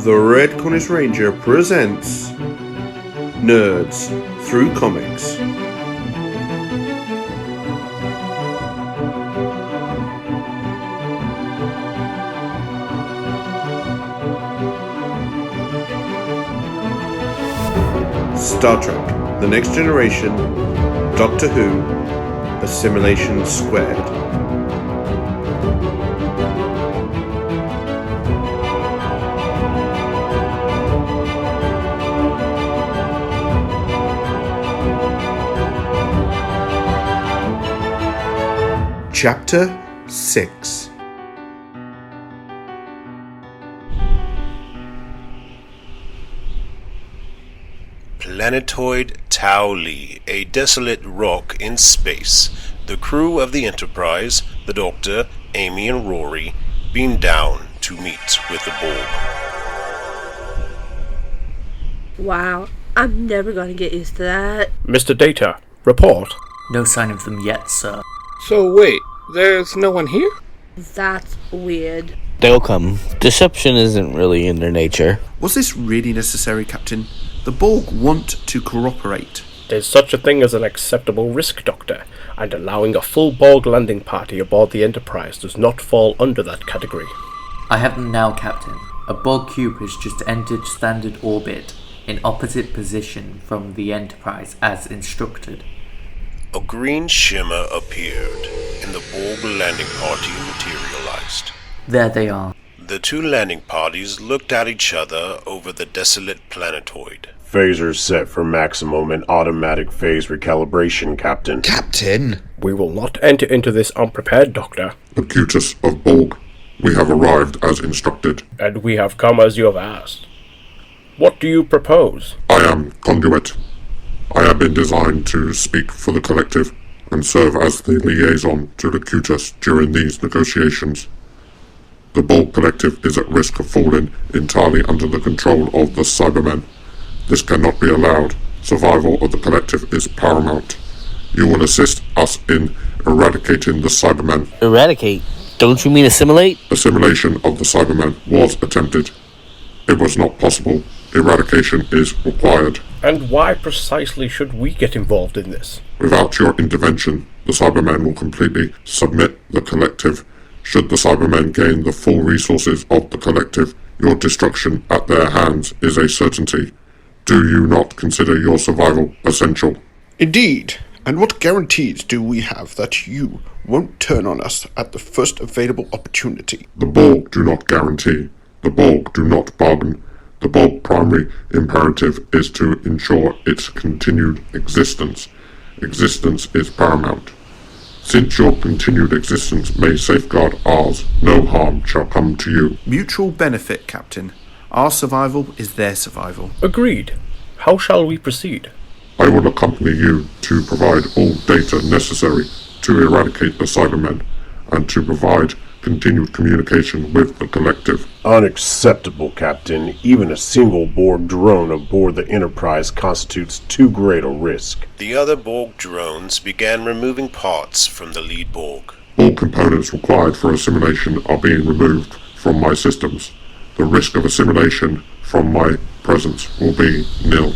The Red Cornish Ranger presents Nerds Through Comics. Star Trek, The Next Generation, Doctor Who, Assimilation². Chapter 6. Planetoid Taoli, a desolate rock in space. The crew of the Enterprise, the Doctor, Amy and Rory, beam down to meet with the Borg. Wow, I'm never gonna get used to that. Mr. Data, report. No sign of them yet, sir. So wait, there's no one here? That's weird. They'll come. Deception isn't really in their nature. Was this really necessary, Captain? The Borg want to cooperate. There's such a thing as an acceptable risk, Doctor, and allowing a full Borg landing party aboard the Enterprise does not fall under that category. I have them now, Captain. A Borg cube has just entered standard orbit, in opposite position from the Enterprise as instructed. A green shimmer appeared, and the Borg landing party materialized. There they are. The two landing parties looked at each other over the desolate planetoid. Phasers set for maximum and automatic phase recalibration, Captain. Captain! We will not enter into this unprepared, Doctor. Locutus of Borg, we have arrived as instructed. And we have come as you have asked. What do you propose? I am Conduit. I have been designed to speak for the collective and serve as the liaison to Locutus during these negotiations. The Borg collective is at risk of falling entirely under the control of the cybermen. This cannot be allowed. Survival of the collective is paramount. You will assist us in eradicating the cybermen. Eradicate? Don't you mean assimilate? Assimilation of the cybermen was attempted. It was not possible. Eradication is required. And why precisely should we get involved in this? Without your intervention, the cybermen will completely submit the collective. Should the cybermen gain the full resources of the collective, your destruction at their hands is a certainty. Do you not consider your survival essential? Indeed. And what guarantees do we have that you won't turn on us at the first available opportunity? The Borg do not guarantee. The Borg do not bargain. The Borg primary imperative is to ensure its continued existence. Existence is paramount. Since your continued existence may safeguard ours, no harm shall come to you. Mutual benefit, Captain. Our survival is their survival. Agreed. How shall we proceed? I will accompany you to provide all data necessary to eradicate the Cybermen and to provide continued communication with the collective. Unacceptable, Captain. Even a single Borg drone aboard the Enterprise constitutes too great a risk. The other Borg drones began removing parts from the lead Borg. All components required for assimilation are being removed from my systems. The risk of assimilation from my presence will be nil.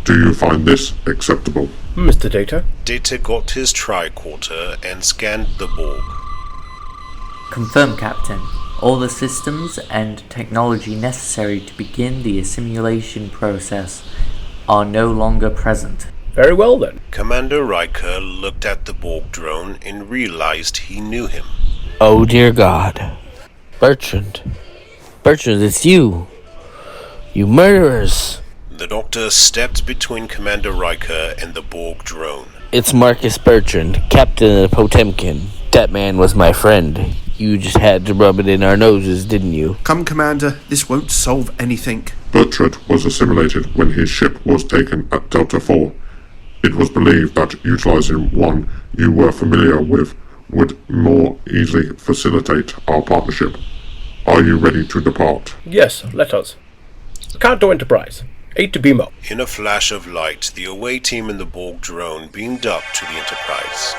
Do you find this acceptable? Mr. Data? Data got his tricorder and scanned the Borg. Confirm, Captain. All the systems and technology necessary to begin the assimilation process are no longer present. Very well then. Commander Riker looked at the Borg drone and realized he knew him. Oh dear God. Bertrand, it's you. You murderers. The Doctor stepped between Commander Riker and the Borg drone. It's Marcus Bertrand, Captain of Potemkin. That man was my friend. You just had to rub it in our noses, didn't you? Come, Commander, this won't solve anything. Bertrand was assimilated when his ship was taken at Delta 4. It was believed that utilizing one you were familiar with would more easily facilitate our partnership. Are you ready to depart? Yes, let us. Canto Enterprise. 8 to beam up. In a flash of light, the away team in the Borg drone beamed up to the Enterprise.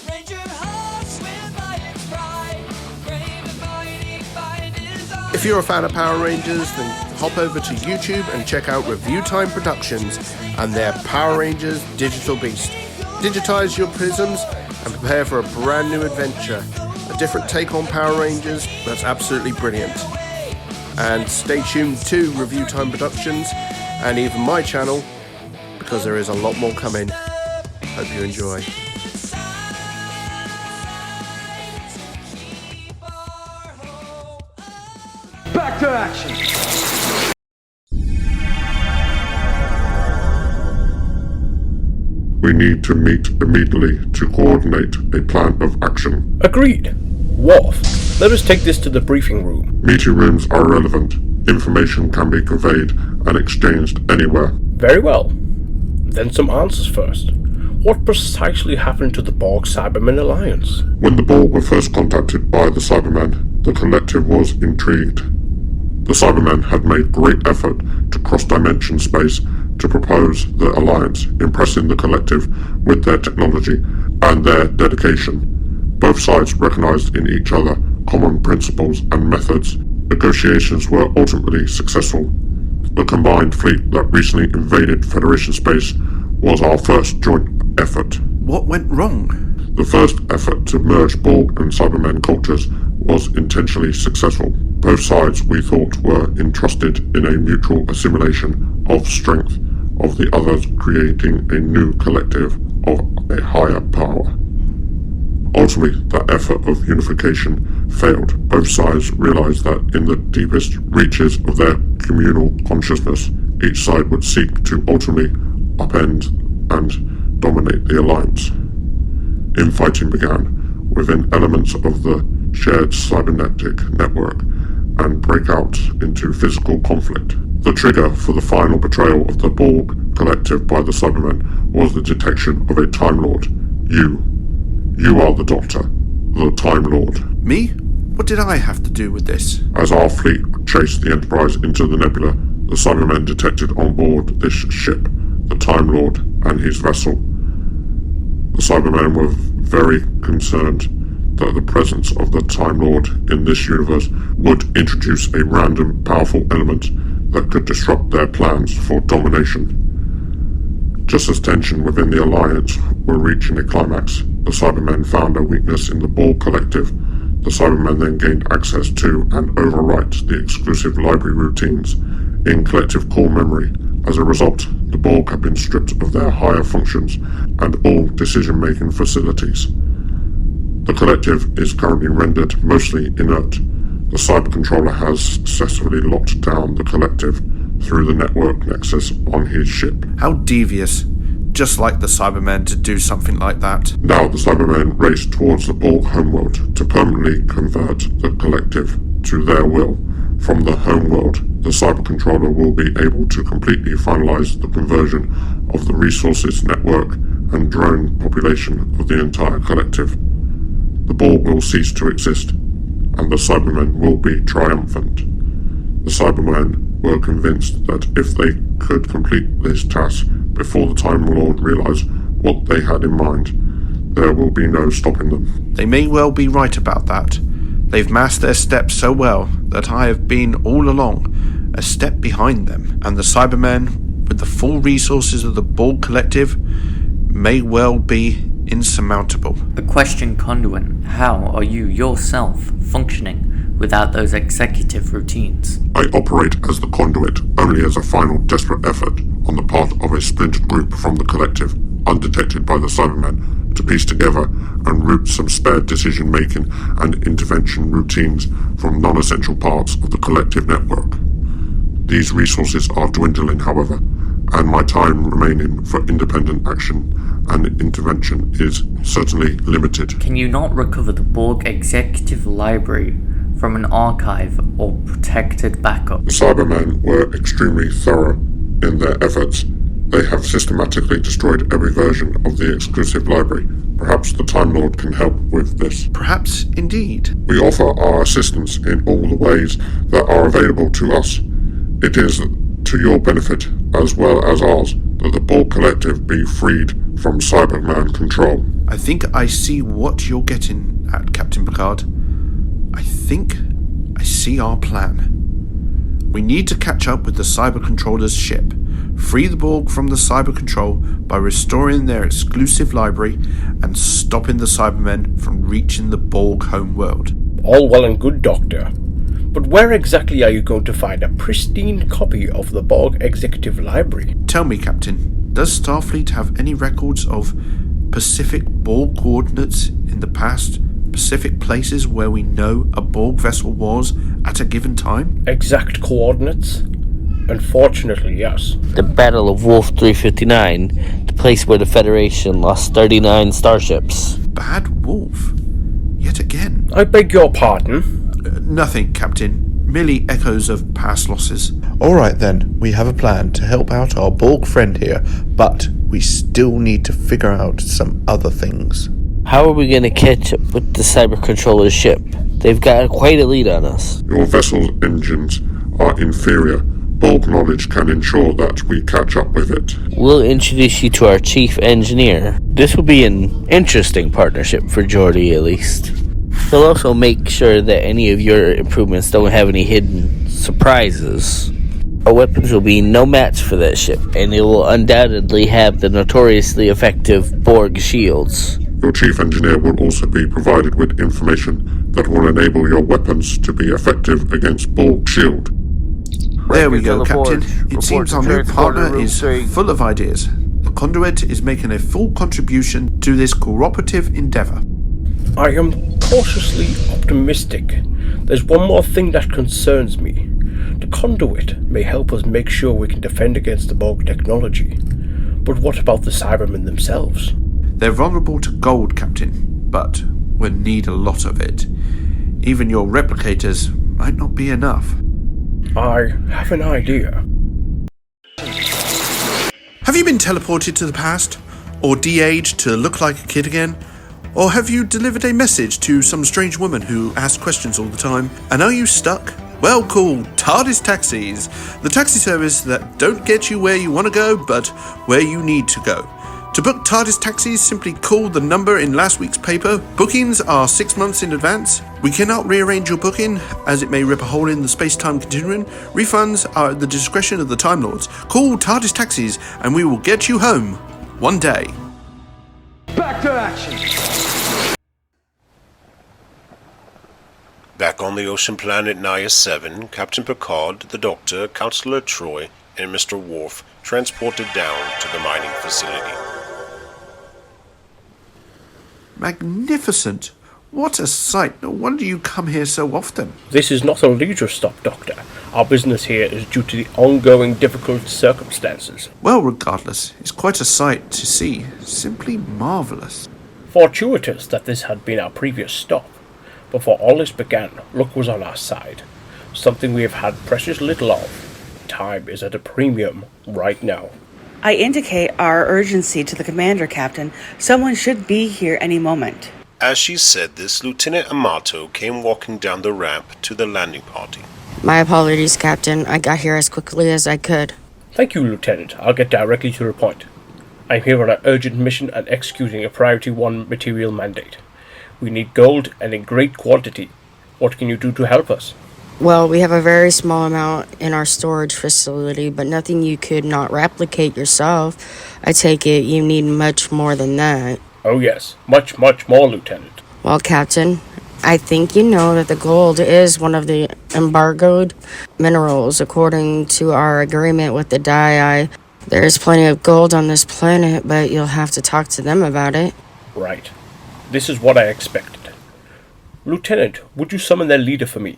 Ranger hearts with fighting pride. If you're a fan of Power Rangers, then hop over to YouTube and check out Review Time Productions and their Power Rangers Digital Beast. Digitize your prisms and prepare for a brand new adventure. A different take on Power Rangers that's absolutely brilliant. And stay tuned to Review Time Productions and even my channel, because there is a lot more coming. Hope you enjoy. Back to action! We need to meet immediately to coordinate a plan of action. Agreed. Worf, let us take this to the briefing room. Meeting rooms are irrelevant. Information can be conveyed and exchanged anywhere. Very well. Then some answers first. What precisely happened to the Borg Cybermen Alliance? When the Borg were first contacted by the Cybermen, the collective was intrigued. The Cybermen had made great effort to cross-dimension space to propose the alliance, impressing the collective with their technology and their dedication. Both sides recognized in each other common principles and methods. Negotiations were ultimately successful. The combined fleet that recently invaded Federation space was our first joint effort. What went wrong? The first effort to merge Borg and Cybermen cultures was intentionally successful. Both sides, we thought, were entrusted in a mutual assimilation of strength of the others, creating a new collective of a higher power. Ultimately, that effort of unification failed. Both sides realized that in the deepest reaches of their communal consciousness, each side would seek to ultimately upend and dominate the alliance. Infighting began within elements of the shared cybernetic network and break out into physical conflict. The trigger for the final betrayal of the Borg collective by the Cybermen was the detection of a Time Lord. You are the Doctor, the Time Lord. Me? What did I have to do with this? As our fleet chased the Enterprise into the nebula, the Cybermen detected on board this ship the Time Lord and his vessel. The Cybermen were very concerned that the presence of the Time Lord in this universe would introduce a random, powerful element that could disrupt their plans for domination. Just as tension within the Alliance were reaching a climax, the Cybermen found a weakness in the Borg collective. The Cybermen then gained access to and overwrite the exclusive library routines in collective core memory. As a result, the Borg have been stripped of their higher functions and all decision-making facilities. The collective is currently rendered mostly inert. The cyber controller has successfully locked down the collective through the network nexus on his ship. How devious. Just like the Cybermen to do something like that. Now the Cybermen race towards the Borg homeworld to permanently convert the collective to their will. From the homeworld, the cyber controller will be able to completely finalize the conversion of the resources network and drone population of the entire collective. The Borg will cease to exist, and the Cybermen will be triumphant. The Cybermen were convinced that if they could complete this task before the Time Lord realized what they had in mind, there will be no stopping them. They may well be right about that. They've masked their steps so well that I have been all along a step behind them, and the Cybermen, with the full resources of the Borg collective, may well be insurmountable. A question, Conduit. How are you yourself functioning without those executive routines? I operate as the conduit only as a final desperate effort on the part of a splintered group from the collective, undetected by the Cybermen, to piece together and route some spare decision-making and intervention routines from non-essential parts of the collective network. These resources are dwindling, however, and my time remaining for independent action and intervention is certainly limited. Can you not recover the Borg Executive Library from an archive or protected backup? The Cybermen were extremely thorough in their efforts. They have systematically destroyed every version of the exclusive library. Perhaps the Time Lord can help with this. Perhaps indeed. We offer our assistance in all the ways that are available to us. It is to your benefit, as well as ours, that the Borg Collective be freed from Cyberman control. I think I see what you're getting at, Captain Picard. I think I see our plan. We need to catch up with the Cyber Controller's ship, free the Borg from the Cyber Control by restoring their exclusive library, and stopping the Cybermen from reaching the Borg homeworld. All well and good, Doctor. But where exactly are you going to find a pristine copy of the Borg Executive Library? Tell me, Captain, does Starfleet have any records of Pacific Borg coordinates in the past? Specific places where we know a Borg vessel was at a given time? Exact coordinates? Unfortunately, yes. The Battle of Wolf 359, the place where the Federation lost 39 starships. Bad Wolf? Yet again? I beg your pardon? Nothing, Captain. Merely echoes of past losses. Alright then, we have a plan to help out our Borg friend here, but we still need to figure out some other things. How are we going to catch up with the Cyber Controller's ship? They've got quite a lead on us. Your vessel's engines are inferior. Borg knowledge can ensure that we catch up with it. We'll introduce you to our chief engineer. This will be an interesting partnership for Geordi, at least. He'll also make sure that any of your improvements don't have any hidden surprises. Our weapons will be no match for that ship, and it will undoubtedly have the notoriously effective Borg shields. Your chief engineer will also be provided with information that will enable your weapons to be effective against Borg shield. There we go, Captain. It seems our new partner is full of ideas. The Conduit is making a full contribution to this cooperative endeavor. I am cautiously optimistic. There's one more thing that concerns me. The Conduit may help us make sure we can defend against the Borg technology. But what about the Cybermen themselves? They're vulnerable to gold, Captain, but we'll need a lot of it. Even your replicators might not be enough. I have an idea. Have you been teleported to the past? Or de-aged to look like a kid again? Or have you delivered a message to some strange woman who asks questions all the time? And are you stuck? Well, call TARDIS Taxis, the taxi service that don't get you where you want to go, but where you need to go. To book TARDIS taxis, simply call the number in last week's paper. Bookings are 6 months in advance. We cannot rearrange your booking, as it may rip a hole in the space-time continuum. Refunds are at the discretion of the Time Lords. Call TARDIS taxis, and we will get you home. One day. Back to action! Back on the ocean planet Naya 7, Captain Picard, the Doctor, Counselor Troy, and Mr. Worf transported down to the mining facility. Magnificent. What a sight. No wonder you come here so often. This is not a leisure stop, Doctor. Our business here is due to the ongoing difficult circumstances. Well, regardless, it's quite a sight to see. Simply marvellous. Fortuitous that this had been our previous stop. Before all this began, luck was on our side. Something we have had precious little of. Time is at a premium right now. I indicate our urgency to the commander, Captain. Someone should be here any moment. As she said this, Lieutenant Amato came walking down the ramp to the landing party. My apologies, Captain. I got here as quickly as I could. Thank you, Lieutenant. I'll get directly to the point. I'm here on an urgent mission and executing a Priority 1 material mandate. We need gold and in great quantity. What can you do to help us? Well, we have a very small amount in our storage facility, but nothing you could not replicate yourself. I take it you need much more than that. Oh yes, much, much more, Lieutenant. Well, Captain, I think you know that the gold is one of the embargoed minerals according to our agreement with the Dai. There is plenty of gold on this planet, but you'll have to talk to them about it. Right. This is what I expected. Lieutenant, would you summon their leader for me?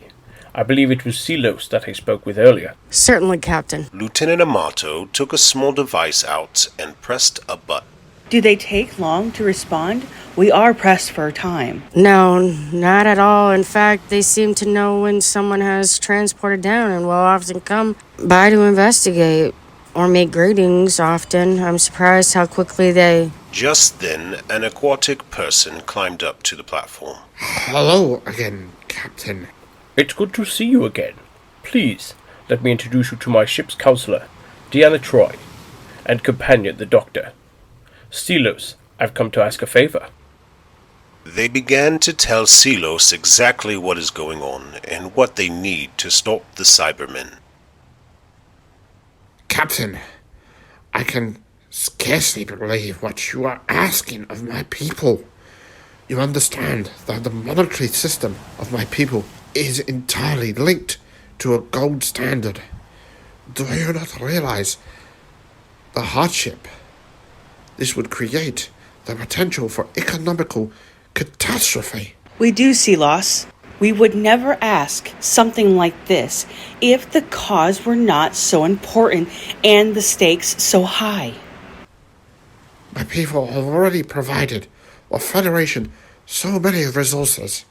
I believe it was Silos that I spoke with earlier. Certainly, Captain. Lieutenant Amato took a small device out and pressed a button. Do they take long to respond? We are pressed for time. No, not at all. In fact, they seem to know when someone has transported down and will often come by to investigate or make greetings often. I'm surprised how quickly they... Just then, an aquatic person climbed up to the platform. Hello again, Captain. It's good to see you again. Please, let me introduce you to my ship's counselor, Deanna Troy, and companion, the Doctor. Silos, I've come to ask a favor. They began to tell Silos exactly what is going on and what they need to stop the Cybermen. Captain, I can scarcely believe what you are asking of my people. You understand that the monetary system of my people is entirely linked to a gold standard. Do you not realize the hardship this would create, the potential for economical catastrophe? We do see loss. We would never ask something like this if the cause were not so important and the stakes so high. My people have already provided the Federation so many resources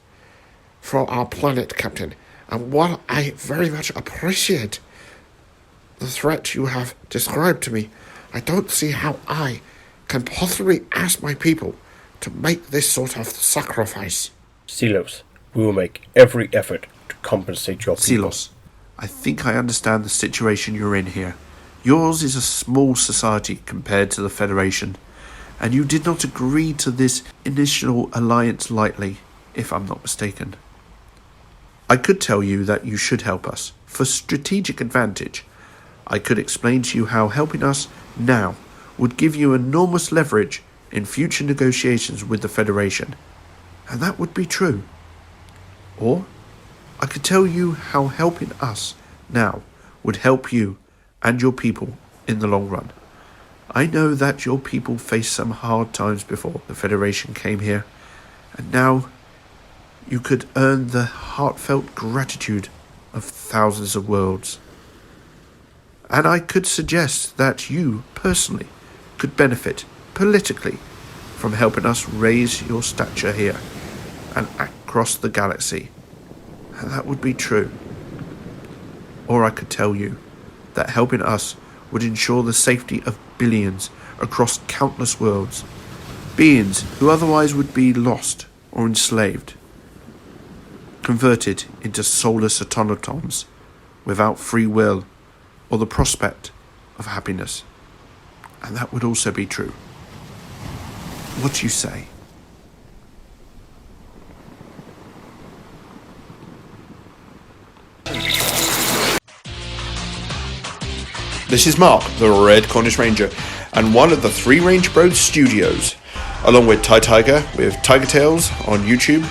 for our planet, Captain, and while I very much appreciate the threat you have described to me, I don't see how I can possibly ask my people to make this sort of sacrifice. Silos, we will make every effort to compensate your people. Silos, I think I understand the situation you're in here. Yours is a small society compared to the Federation, and you did not agree to this initial alliance lightly, if I'm not mistaken. I could tell you that you should help us, for strategic advantage. I could explain to you how helping us now would give you enormous leverage in future negotiations with the Federation, and that would be true. Or I could tell you how helping us now would help you and your people in the long run. I know that your people faced some hard times before the Federation came here, and now you could earn the heartfelt gratitude of thousands of worlds. And I could suggest that you, personally, could benefit politically from helping us raise your stature here and across the galaxy. And that would be true. Or I could tell you that helping us would ensure the safety of billions across countless worlds, beings who otherwise would be lost or enslaved, converted into soulless automatons without free will or the prospect of happiness. And that would also be true. What do you say? This is Mark, the Red Cornish Ranger, and one of the 3 Range Bros studios, along with Ty Tiger with Tiger Tales on YouTube,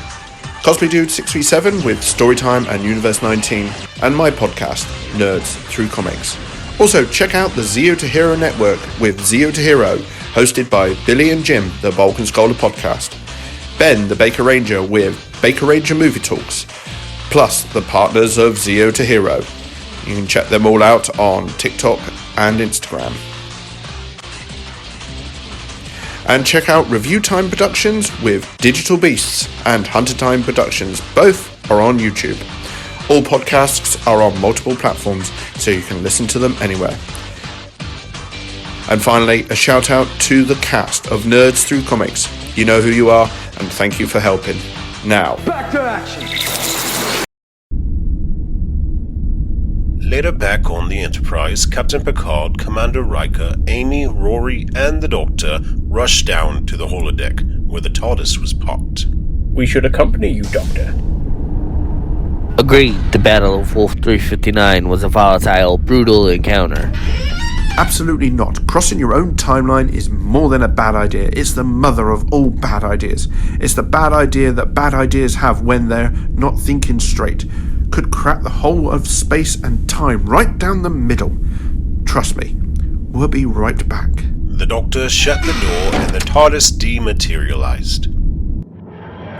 Cosplay Dude 637 with Storytime and Universe 19, and my podcast, Nerds Through Comics. Also, check out the Zeo to Hero Network with Zeo to Hero, hosted by Billy and Jim, the Balkan Scholar podcast, Ben, the Baker Ranger with Baker Ranger Movie Talks, plus the partners of Zeo to Hero. You can check them all out on TikTok and Instagram. And check out Review Time Productions with Digital Beasts and Hunter Time Productions. Both are on YouTube. All podcasts are on multiple platforms, so you can listen to them anywhere. And finally, a shout out to the cast of Nerds Through Comics. You know who you are, and thank you for helping. Now, back to action! Later back on the Enterprise, Captain Picard, Commander Riker, Amy, Rory, and the Doctor rush down to the holodeck, where the TARDIS was parked. We should accompany you, Doctor. Agreed, the Battle of Wolf 359 was a volatile, brutal encounter. Absolutely not. Crossing your own timeline is more than a bad idea. It's the mother of all bad ideas. It's the bad idea that bad ideas have when they're not thinking straight. Could crack the whole of space and time right down the middle. Trust me, we'll be right back. The Doctor shut the door and the TARDIS dematerialized.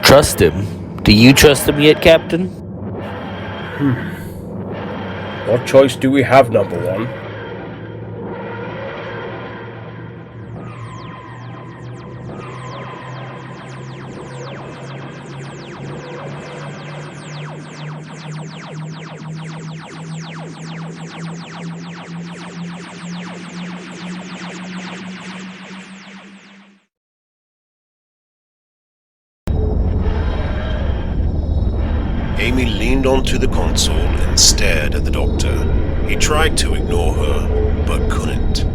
Trust him? Do you trust him yet, Captain? What choice do we have, number one? Amy leaned onto the console and stared at the Doctor. He tried to ignore her, but couldn't.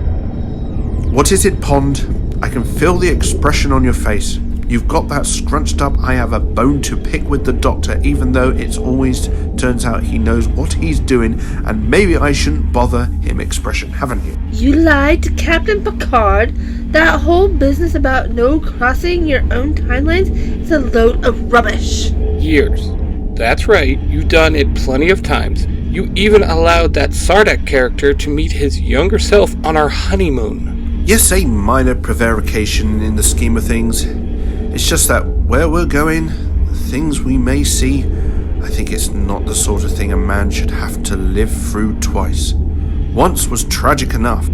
What is it, Pond? I can feel the expression on your face. You've got that scrunched up I have a bone to pick with the Doctor, even though it's always turns out he knows what he's doing and maybe I shouldn't bother him expression, haven't you? You lied to Captain Picard. That whole business about no crossing your own timelines is a load of rubbish. Years. That's right, you've done it plenty of times. You even allowed that Sardak character to meet his younger self on our honeymoon. Yes, a minor prevarication in the scheme of things. It's just that where we're going, the things we may see, I think it's not the sort of thing a man should have to live through twice. Once was tragic enough.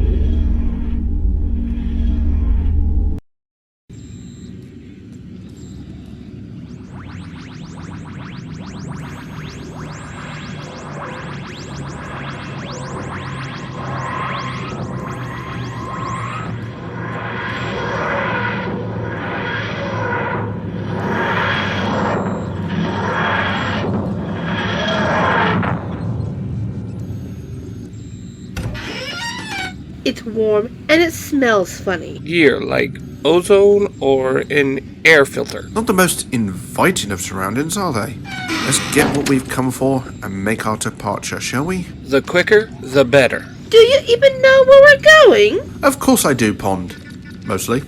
It's warm and it smells funny. Here, like ozone or an air filter. Not the most inviting of surroundings, are they? Let's get what we've come for and make our departure, shall we? The quicker, the better. Do you even know where we're going? Of course I do, Pond. Mostly.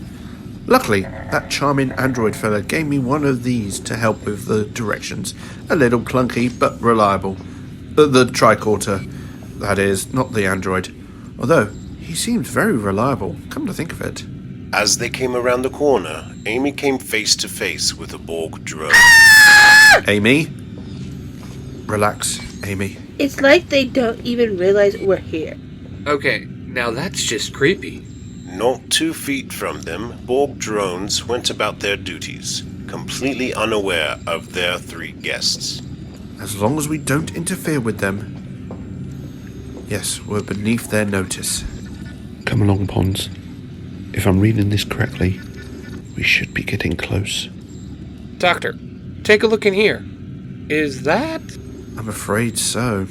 Luckily, that charming android fella gave me one of these to help with the directions. A little clunky, but reliable. The tricorder, that is, not the android. Although, he seems very reliable, come to think of it. As they came around the corner, Amy came face to face with a Borg drone. Amy? Relax, Amy. It's like they don't even realize we're here. Okay, now that's just creepy. Not 2 feet from them, Borg drones went about their duties, completely unaware of their 3 guests. As long as we don't interfere with them. Yes, we're beneath their notice. Come along, Pons. If I'm reading this correctly, we should be getting close. Doctor, take a look in here. Is that... I'm afraid so.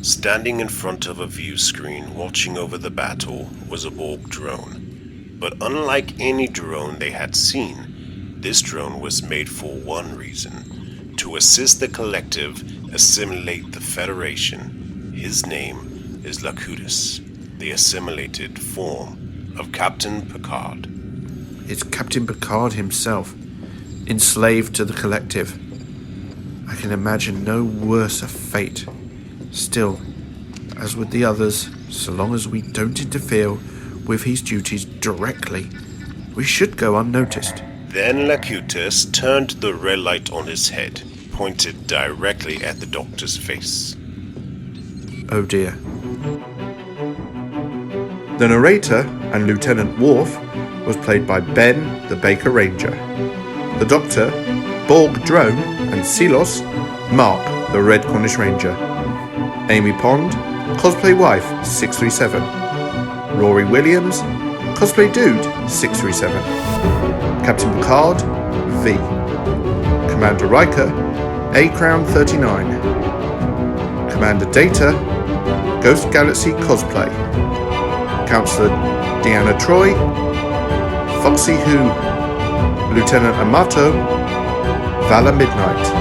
Standing in front of a view screen watching over the battle was a Borg drone. But unlike any drone they had seen, this drone was made for one reason: to assist the collective assimilate the Federation. His name is Locutus, the assimilated form of Captain Picard. It's Captain Picard himself, enslaved to the collective. I can imagine no worse a fate. Still, as with the others, so long as we don't interfere with his duties directly, we should go unnoticed. Then Locutus turned the red light on his head, pointed directly at the Doctor's face. Oh dear. The narrator and Lieutenant Worf was played by Ben, the Baker Ranger. The Doctor, Borg Drone, and Silos, Mark, the Red Cornish Ranger. Amy Pond, Cosplay Wife, 637. Rory Williams, Cosplay Dude, 637. Captain Picard, V. Commander Riker, A Crown 39. Commander Data, Ghost Galaxy Cosplay. Councillor Deanna Troy, Foxy Who, Lieutenant Amato, Vala Midnight.